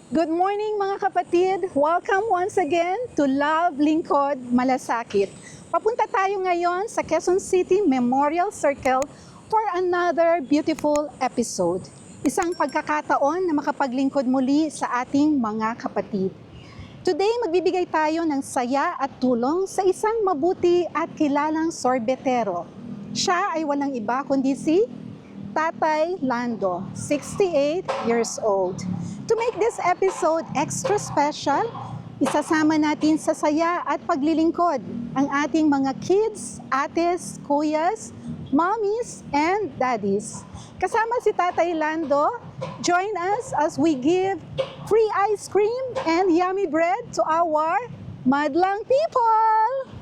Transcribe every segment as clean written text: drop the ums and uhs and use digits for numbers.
Good morning mga kapatid! Welcome once again to Love Lingkod, Malasakit. Papunta tayo ngayon sa Quezon City Memorial Circle for another beautiful episode. Isang pagkakataon na makapaglingkod muli sa ating mga kapatid. Today, magbibigay tayo ng saya at tulong sa isang mabuti at kilalang sorbetero. Siya ay walang iba kundi si Tatay Lando, 68 years old. To make this episode extra special, isasama natin sa saya at paglilingkod ang ating mga kids, ates, kuyas, mommies, and daddies. Kasama si Tatay Lando, join us as we give free ice cream and yummy bread to our madlang people!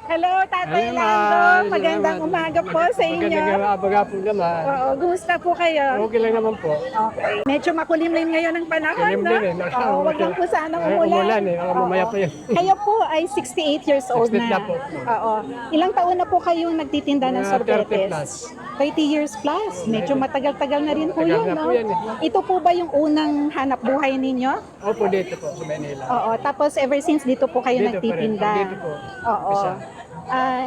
Hello, Tatay Lando. Magandang umaga po sa inyo. Magandang umaga po naman. Oo, kumusta po kayo? Okay lang naman po. Okay. Medyo makulimlim ngayon ang panahon, no? Kulimlim eh. Oo, wag lang po sanang umulan. Umulan eh. Mamaya Oo. pa yun. Kayo po ay 68 years old 68 na. na po. Oo. Ilang taon na po kayong nagtitinda ng 30 sorbetes? plus. 30 years plus. Medyo matagal-tagal na rin po Matagal yun, na no? po yan eh. Ito po ba yung unang hanap buhay ninyo? Opo, dito po sa Manila. Oo. Tapos ever since dito po kayo Dito pa rin. nagtitinda? Dito po. Oo. Isa.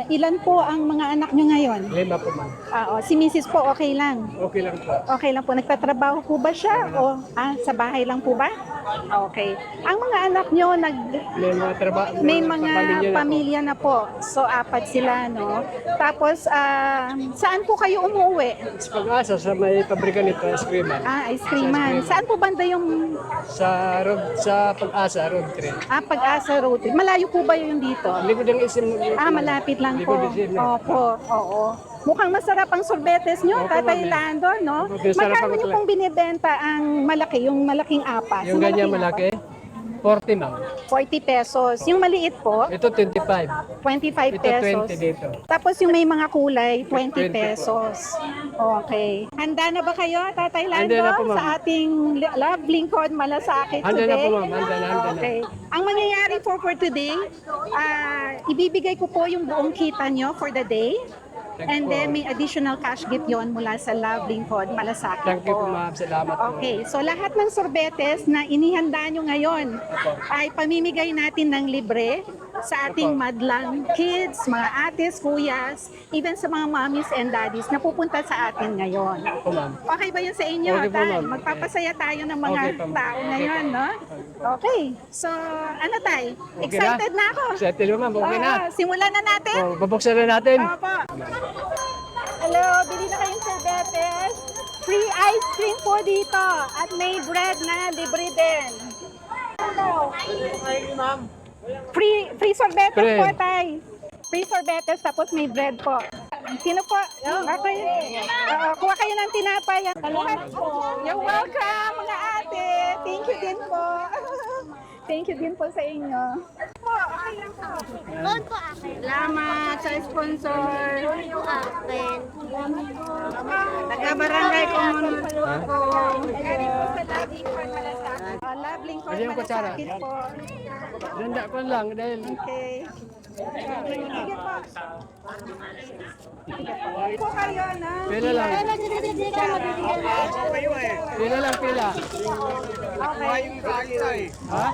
Ilan po ang mga anak nyo ngayon? 5 po ma'am. Oo. Si Mrs. po okay lang? Okay lang po. Okay lang po. Nagtatrabaho po ba siya? O sa bahay lang po ba? Okay. Ang mga anak nyo, May mga trabaho. may mga pamilya na po. So, 4 sila, no? Tapos, saan po kayo umuwi? Sa Pag-asa, sa may pabrika nito, ice creaman. Ice creaman. Saan po banda yung Sa Pag-asa, road trip. Pag-asa Road trip? Malayo po ba yung dito? Likod ng isim. Malapit lang po. Likod isim. Opo, oo. Mukhang masarap ang sorbetes nyo, Opo, Tatay ma'am. Lando, no? Opo, masarap Magkano ang nyo pong binibenta ang malaki, yung malaking apas? Yung ganyan malaki, 40 ma'am. 40 pesos. Yung maliit po, Ito 25. 25 Ito pesos. 20 dito. Tapos yung may mga kulay, 20 20 po. pesos. Okay. Handa na ba kayo, Tatay Lando, Handa na po, ma'am. sa ating Love Lingkod Malasakit Handa today? na po ma'am, handa na. Okay. Ang mangyayari for today, ibibigay ko po yung buong kita nyo for the day. And then may additional cash gift yon mula sa Love Lingkod Malasakit Thank you po. po ma'am, salamat po. Okay, so lahat ng sorbetes na inihanda nyo ngayon ay pamimigay natin ng libre sa ating madlang kids, mga ates, kuyas, even sa mga mommies and daddies na pupunta sa atin ngayon. Opo ma'am. Okay ba yun sa inyo, Okay po, Tay? ma'am. Magpapasaya tayo ng mga Okay po, ma'am. tao ngayon, no? Okay, so ano Tay? Okay Excited na ako. Settle mo ma'am, okay na. Simulan na natin. Oh, babuksan na natin. Opo. Hello, bili na kayong sorbetes. Free ice cream po dito. At may bread na libre din. Hello. Free sorbetes Free. po, Tay. Free sorbetes, tapos may bread po. Sino po? Okay. Kuha kayo ng tinapay. You're welcome, mga ate. Thank you din po. Thank you din po sa inyo. Okay lang po. Salamat sa sponsor. Taga-barangay Comunidad po. Love Lingkod Kasi yung kutsara. Malasakit po. Danda ko lang dahil Okay. Sige po. Po kayo na. pila lang. Pila lang, pila. Okay. Ha?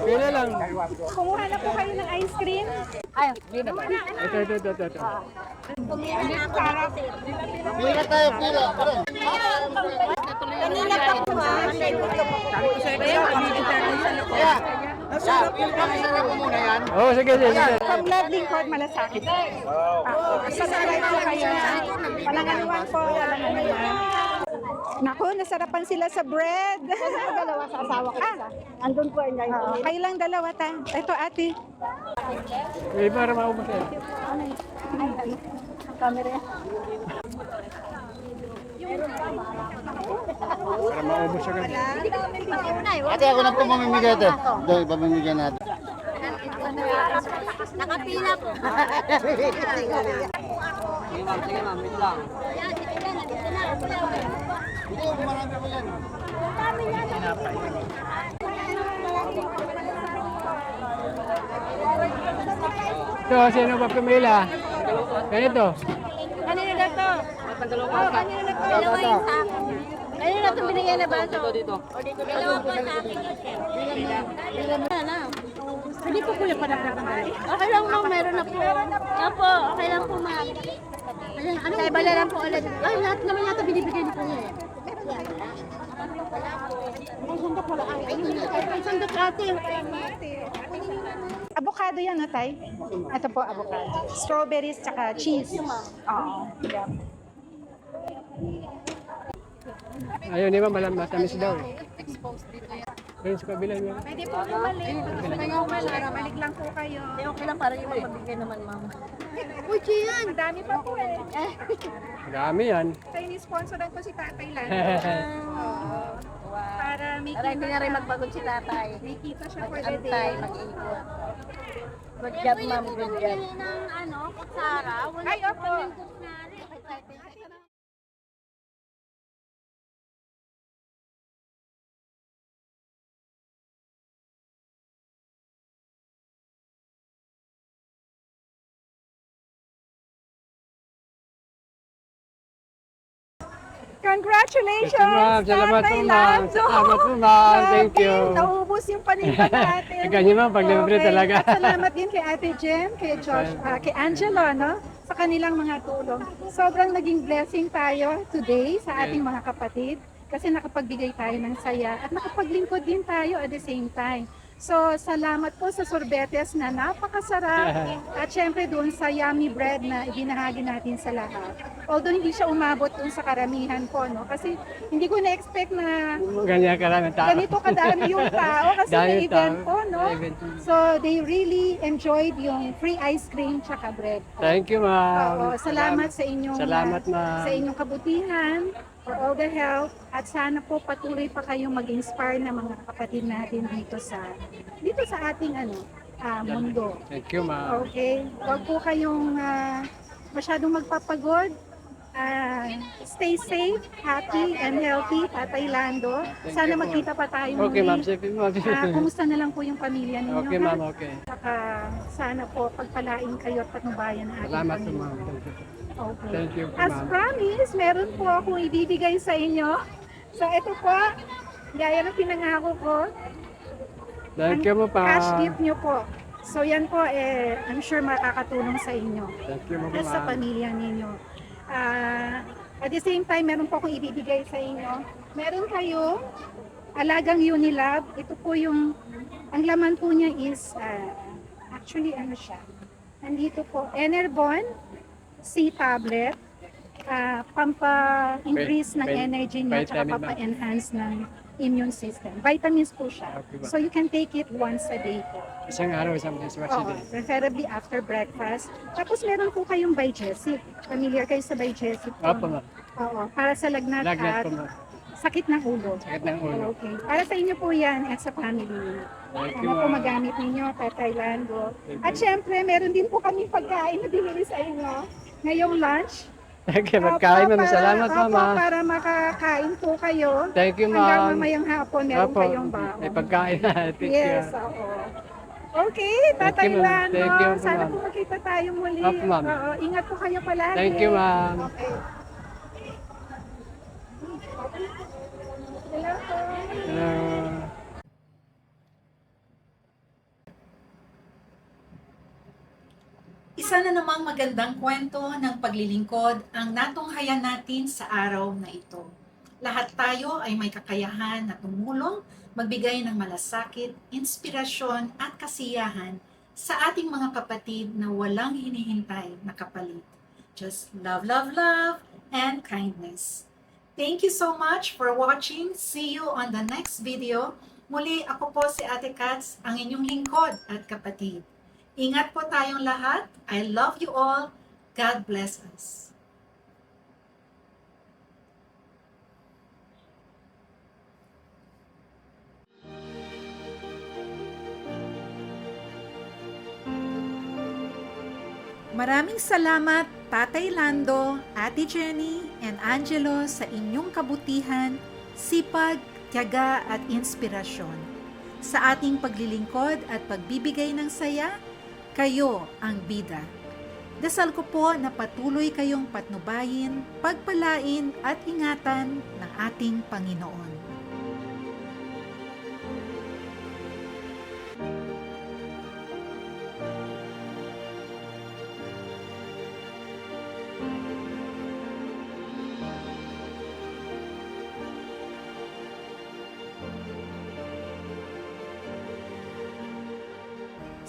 Pila lang. Kumuha na po kayo ng ice cream. Ito. Kanina pa po Oh, sige. From Love Lingkod Malasakit. Subscribe po kayo. Walang anuman po. Walang anuman. Naku, nasarapan sila sa bread. Dalawa sa asawa ko isa. Andun po yung Oo, kayo lang dalawa ta. Ito ate. May para maubos yan. camera. Para maubos agad. Ate, ako na po mamimigay ito. Doy, pamimigay natin. Nakapila po. Ito, sino ba pumila? Ganito. Kanino na to? Oh, kanino na to? Dalawa yung sa akin. Kanino na to binigyan na ba ito? Dito. Dalawa po sa akin. Hindi po kuya pa nagkakamali. Okay lang ma'am, meron na po. Opo, okay lang po ma'am. Ano, bala lang po ulit. Ay, lahat naman yata binibigay ni kuya eh. Ay, sandok pala. Ay, sandok ate. Avocado yan, no, Tay? Ito po, avocado. Strawberries tsaka cheese. Oo. Ayaw, di ba? Matamis daw eh. Ayun sa kabila niya. Pwede po bumalik. Gusto nyo balik lang po kayo. Okay lang para yung mapabigay naman ma'am. Uy, Gian! Madami pa po eh. Dami yan. Tayo ni-sponsoran ko si Tatay Lan. Para may Para hindi na rin magbagot si tatay. may kita siya for the Mag-antay, day. mag-iikot. Good job ma'am, good job. Ay, opo. Congratulations! Ma'am, salamat Tatay po, ma'am. Lando! Salamat po, ma'am. Thank Grabe, you. Naubos yung paninda natin. Ganyan, ma'am, pag libre talaga. At salamat din kay Ate Jen, kay Josh, kay Angelo, no? Sa kanilang mga tulong. Sobrang naging blessing tayo today sa ating mga kapatid kasi nakapagbigay tayo ng saya at nakapaglingkod din tayo at the same time. So, salamat po sa sorbetes na napakasarap at syempre doon sa yummy bread na ibinahagi natin sa lahat. Although hindi siya umabot doon sa karamihan po, no? Kasi hindi ko na-expect na Ganyan karami tao. ganito kadami yung tao kasi Dami may event tao. po, no? May event. So, they really enjoyed yung free ice cream tsaka bread. Thank you, ma'am. Oo, salamat sa inyong Salamat, ma'am. sa inyong kabutihan, for all the help, at sana po patuloy pa kayong mag-inspire ng mga kapatid natin dito sa ating mundo. Thank you, ma'am. Okay? Huwag po kayong masyadong magpapagod. Stay safe, happy, and healthy, Tatay Lando. Sana you, magkita pa tayo muli. Okay, ma'am. Safe, ma'am. Kumusta na lang po yung pamilya ninyo? Okay, ha? ma'am. Okay. Saka sana po pagpalain kayo at patnubayan ng ating Salamat po, Panginoon. ma'am. Okay. Thank you, As ma'am. promised, meron po akong ibibigay sa inyo. So ito po, gaya ng pinangako ko, Thank you, mo pa. cash gift nyo po. So yan po, I'm sure makakatulong sa inyo Thank you, mo at sa ma'am. pamilya ninyo. At the same time, meron po akong ibibigay sa inyo. Meron kayo alagang Unilab. Ito po yung, ang laman po niya is, actually ano siya, nandito po, Enervon C tablet, pampa-increase ng energy niya, tsaka vitamin ba? pampa-enhance ng immune system. Vitamins po siya. Okay ba? So you can take it once a day po. Isang araw, isang beses. Oo, preferably after breakfast. Tapos meron po kayong Bigesic. Familiar kayo sa Bigesic po? Opo, ma'am. Oo, para sa lagnat Lagnat at po, ma'am. sakit ng ulo. Sakit ng ulo. Okay. Para sa inyo po yan at sa family niyo. Thank you, Ano po ma'am. magamit ninyo, Tatay Lando. Thank At syempre, meron din po kami pagkain na binili sa inyo. Ngayong lunch. Okay, magkain, ma'am. Opo, Salamat, opo, ma'am. para makakain po kayo. Thank you, Hanggang ma'am. mamayang hapon, meron Opo, kayong baon. may pagkain na. Thank Yes, you. oo. Okay, Tatay you, ma'am. Lando. Thank you, Sana ma'am. po makita tayo muli. Opo, ma'am. Oo, ingat po kayo palagi. Thank you, ma'am. Okay. Hello po. Isa na namang magandang kwento ng paglilingkod ang natunghayan natin sa araw na ito. Lahat tayo ay may kakayahan na tumulong, magbigay ng malasakit, inspirasyon at kasiyahan sa ating mga kapatid na walang hinihintay na kapalit. Just love, love, love, and kindness. Thank you so much for watching. See you on the next video. Muli, ako po si Ate Katz, ang inyong lingkod at kapatid. Ingat po tayong lahat. I love you all. God bless us. Maraming salamat, Tatay Lando, Ate Jenny, and Angelo sa inyong kabutihan, sipag, tiyaga at inspirasyon. Sa ating paglilingkod at pagbibigay ng saya, kayo ang bida. Dasal ko po na patuloy kayong patnubayin, pagpalain at ingatan ng ating Panginoon.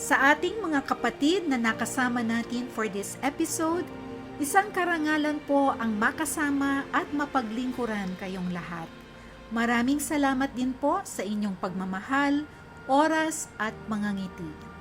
Sa ating mga kapatid na nakasama natin for this episode, isang karangalan po ang makasama at mapaglingkuran kayong lahat. Maraming salamat din po sa inyong pagmamahal, oras at mga ngiti.